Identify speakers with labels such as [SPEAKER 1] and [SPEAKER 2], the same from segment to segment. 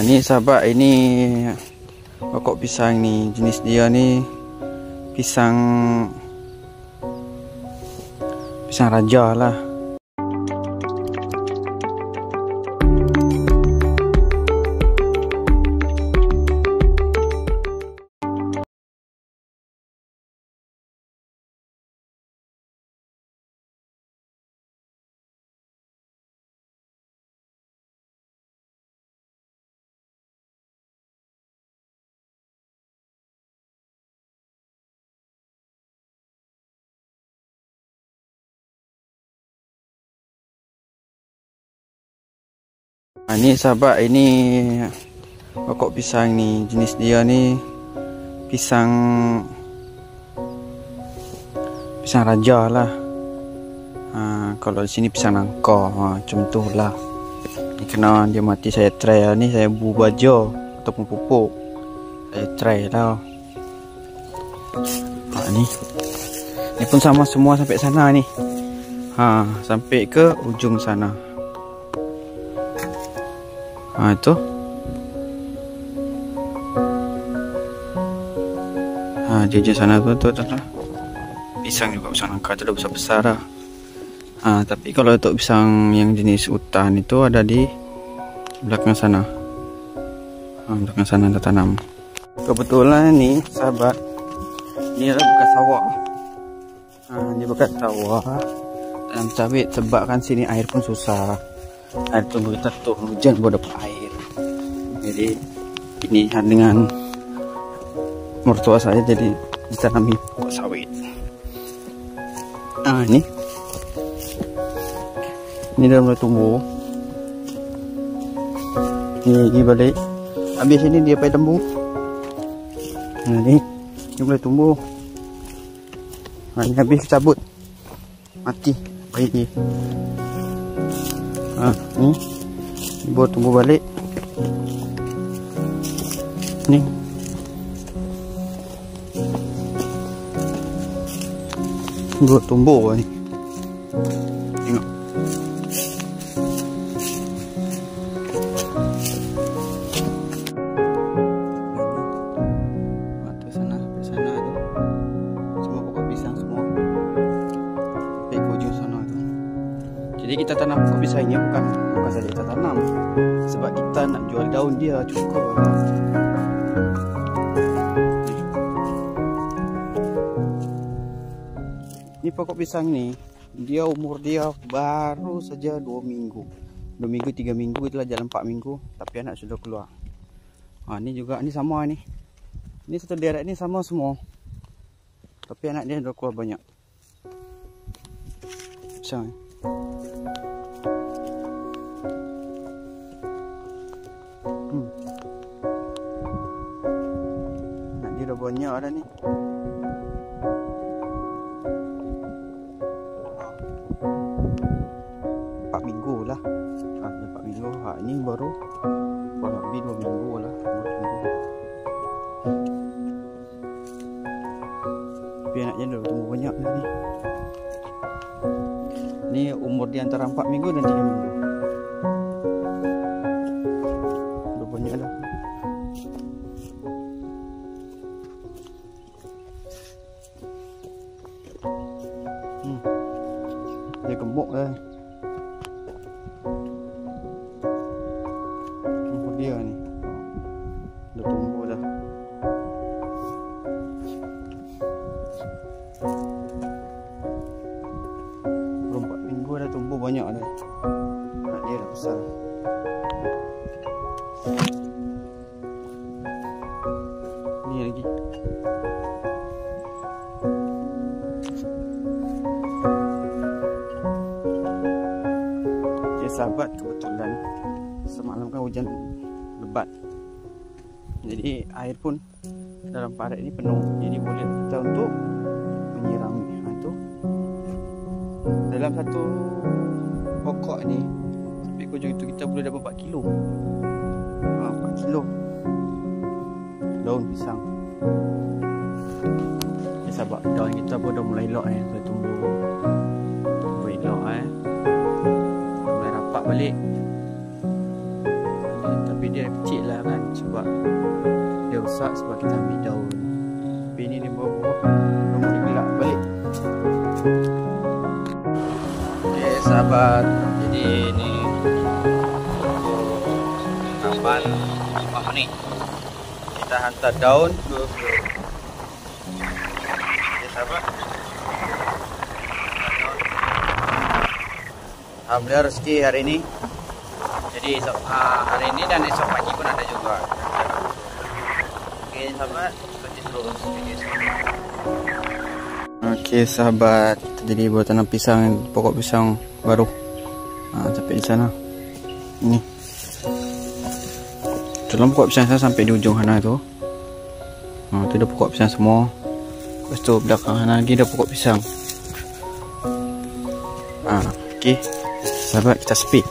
[SPEAKER 1] Ni sahabat, ini pokok pisang ni, jenis dia ni pisang raja lah. Ni sahabat, ini pokok pisang ni, jenis dia ni pisang raja lah. Kalau di sini pisang nangka, macam tu lah. Ni kena dia mati, saya try lah ni, saya bubuh baja ataupun pupuk, saya try lah. Ni pun sama semua sampai sana ni. Sampai ke ujung sana. Itu. Dia sana tu lah. Pisang juga, pisang nangka tu dah besar-besar lah. Tapi kalau untuk pisang yang jenis hutan itu ada di belakang sana. Belakang sana dah tanam. Kebetulan ni sahabat, ni adalah bekas sawah. Ni bekas sawah tanam sawit, sebab kan sini air pun susah. Air tunggu kita turun hujan baru dapat air. Jadi ini dengan mertua saya jadi ditanami pokok sawit. Ini dah mulai tumbuh. Ni balik. Habis ini dia pai lembu. Ni mulai tumbuh. Ini habis cabut. Mati baik ni. Ni baru tumbuh balik. Ni baru tumbuh ni. Tengok. Sana tu semua pokok pisang semua. Sampai ke ujung sana tu. Jadi kita tanam pokok pisang ni bukan saja kita tanam, sebab kita nak jual daun dia cukup. Ni pokok pisang ni, dia umur dia baru saja 2 minggu. 2 minggu, 3 minggu, itulah jalan 4 minggu, tapi anak sudah keluar. Ni juga, ni sama ni. Ni satu deret ni sama semua. Tapi anak dia sudah keluar banyak. Pisang ni. Anak dia dah banyak dah ni. Lah. 4 minggu. Ini baru kurang lebih 2 minggu lah. Tapi anaknya dah tumbuh banyak dah ni. Ni umur di antara 4 minggu dan 3 minggu. Dah banyak dah. Dia gemuk lah. Dia ni dah tumbuh dah. Baru 4 minggu dah tumbuh banyak dah. Anak dia dah besar. Ni lagi. Sahabat, kebetulan semalam kan hujan lebat, jadi air pun dalam parit ini penuh, jadi boleh kita untuk menyirami. Itu dalam satu pokok ni sampai ke ujung itu kita boleh dapat 4 kilo. 4 kilo daun pisang. Sahabat, daun kita pun dah mulai elok dah tumbuh elok mulai rapat balik. Tapi dia kecil lah. sebab dia rosak sebab kita ambil daun. Tapi ni buah-buah belum digelak balik. Okay sahabat, jadi ni kapan 5 menit kita hantar daun ke okay sahabat. Alhamdulillah rezeki hari ini. Jadi hari ini dan esok pagi pun ada juga. Oke sahabat, ikuti terus video saya. Oke sahabat, jadi buat tanam pisang, pokok pisang baru. Sampai di sana. Ini. Dalam pokok pisang saya sampai di ujung sana itu. Itu ada pokok pisang semua. Lepas tu belakang sana lagi ada pokok pisang. Oke. Sahabat, kita speed.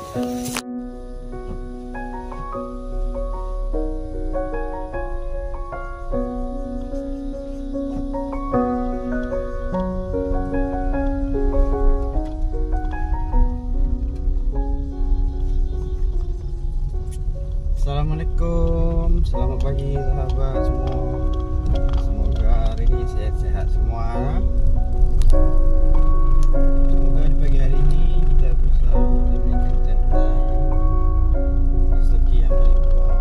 [SPEAKER 1] Assalamualaikum, selamat pagi sahabat semua. Semoga hari ini sehat-sehat semua. Semoga di pagi hari ini kita berselalu diberikan kesehatan, rezeki yang melimpah,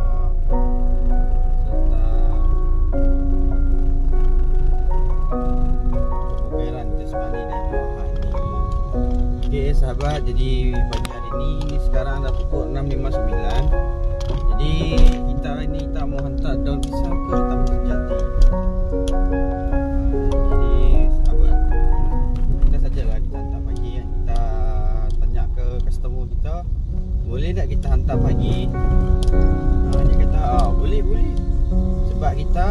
[SPEAKER 1] serta kebugaran jasmani dan rohani. Oke sahabat, jadi pagi hari ini sekarang dah pukul 6.59. Jadi kita ini tak mau hantar daun pisang ke Taman Sejati. Jadi sahabat, kita sajalah kita hantar pagi kan. Kita tanya ke customer kita, boleh tak kita hantar pagi? Dia kata boleh. Sebab kita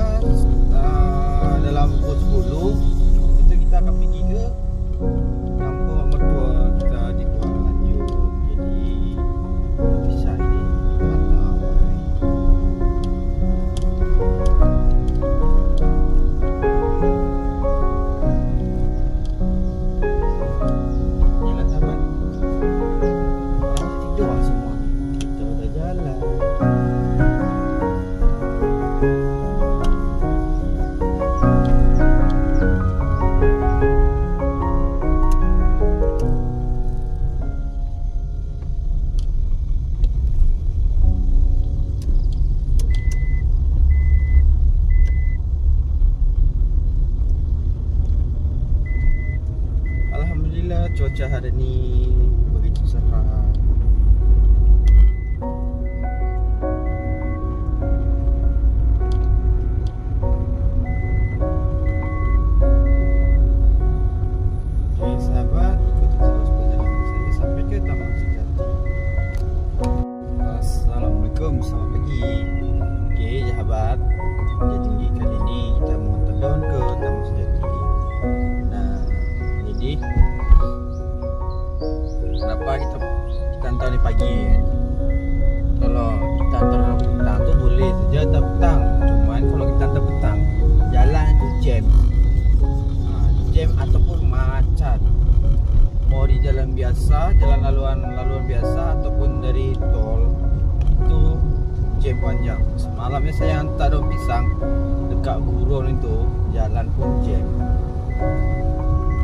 [SPEAKER 1] dalam pukul 10 kita akan pergi ke kampung mak mertua kita di Kuala Lanjut. Jadi pisang ini cuaca hari ni begitu cerah. Okey sahabat, ikuti terus perjalanan saya sampai ke Taman Sejati. Assalamualaikum, selamat pagi. Okey sahabat, jadi kali ni kita mau hantar daun ke Taman Sejati. Nah, jadi kenapa kita hantar ni pagi kan? Kalau kita hantar petang tu boleh saja hantar petang. Cuman kalau kita hantar petang, jalan tu jam. Jam ataupun macet. Mau di jalan biasa, jalan laluan biasa ataupun dari tol, itu jam panjang. Semalamnya saya hantar daun pisang dekat Gurun itu, jalan pun jam.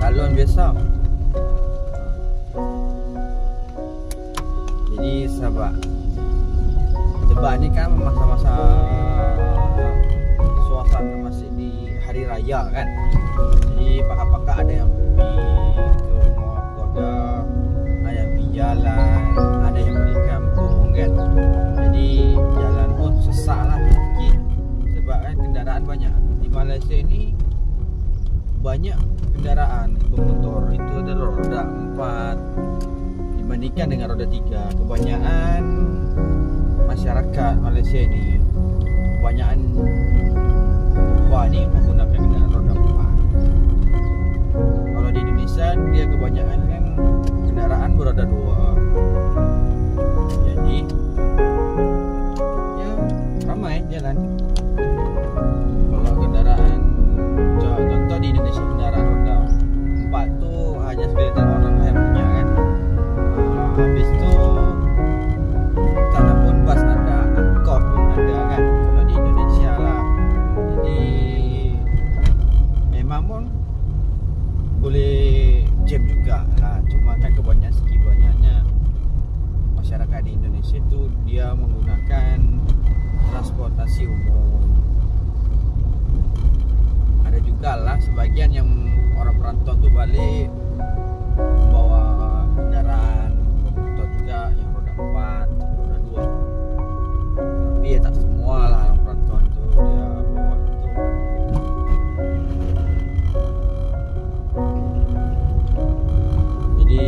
[SPEAKER 1] Laluan biasa. Jadi sahabat, sebab ni kan masa-masa suasana masih di hari raya kan. Jadi pakar-pakar ada yang pergi ke rumah keluarga, ada yang pergi jalan, ada yang pergi kampung kan. Jadi jalan pun sesak lah sikit. Sebab kan kendaraan banyak. Di Malaysia ni banyak kendaraan bermotor, itu adalah roda 4 dibandingkan dengan roda 3. Kebanyakan masyarakat Malaysia ni, kebanyakan wah ni menggunakan kendaraan roda 4. Kalau di Indonesia dia kebanyakan kan kendaraan beroda 2. Jadi ya ramai jalan. Kalau kendaraan contoh di Indonesia kendaraan roda 4 tu hanya segelintir orang yang punya kan. Habis tu tak pun bas ada, angkot pun ada kan. Kalau
[SPEAKER 2] sebagian yang orang perantau tuh balik bawa kendaraan motor juga yang roda 4, roda 2. Tapi ya tak semua lah orang perantau itu dia bawa itu. Jadi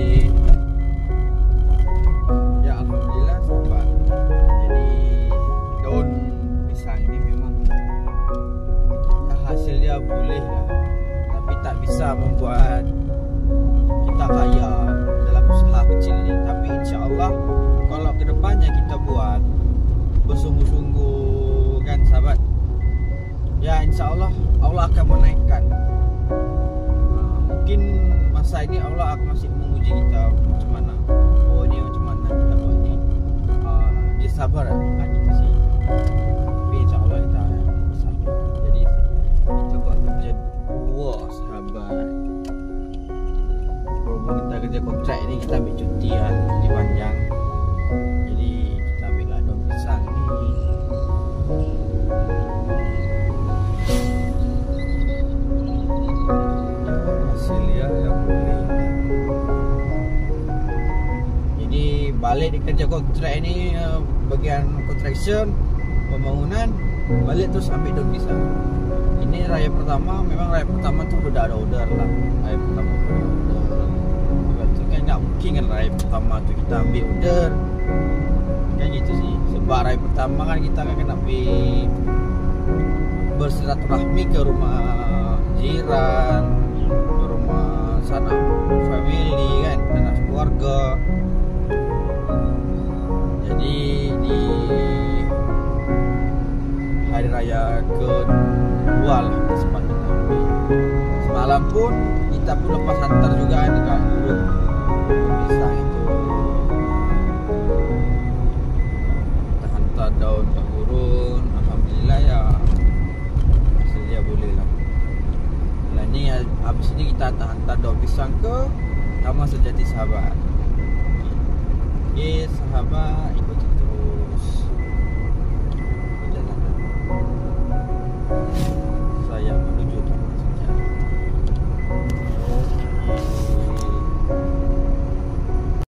[SPEAKER 2] ya alhamdulillah sahabat. Jadi daun pisang ini memang ya, hasilnya boleh lah, tapi tak bisa membuat kita kaya dalam usaha kecil ini. Tapi insya Allah kalau kedepannya kita buat bersungguh-sungguh kan sahabat, ya insya Allah Allah akan menaikkan. Mungkin masa ini Allah akan masih menguji kita macam mana. Oh ini macam mana kita buat ini. Dia sabar kan kita sih. Tapi insya Allah kita sabar. Jadi kita buat kerja wah sahabat. Berhubung kita kerja kontrak ini, kita ambil cuti kan, cuti panjang. Jadi kita ambil lah daun pisang ni. Hasilnya yang boleh. Jadi balik di kerja kontrak ini, bagian construction, pembangunan, balik terus ambil daun pisang. Ini raya pertama, memang raya pertama tu udah ada order lah. Raya pertama tu ada order. Itu kan tak mungkin kan raya pertama tu kita ambil order. Kan gitu sih. Sebab raya pertama kan kita akan kena pergi bersilaturahmi ke rumah jiran, ke rumah sanak family kan, sanak keluarga. Jadi di hari raya kedua lah kita sempat kita ambil. Semalam pun kita pun lepas hantar juga dekat grup pisang itu. Kita hantar daun ke gurun. Alhamdulillah ya hasilnya boleh lah. Nah ni habis ini kita hantar daun pisang ke Taman Sejati Sahabat. Okay sahabat,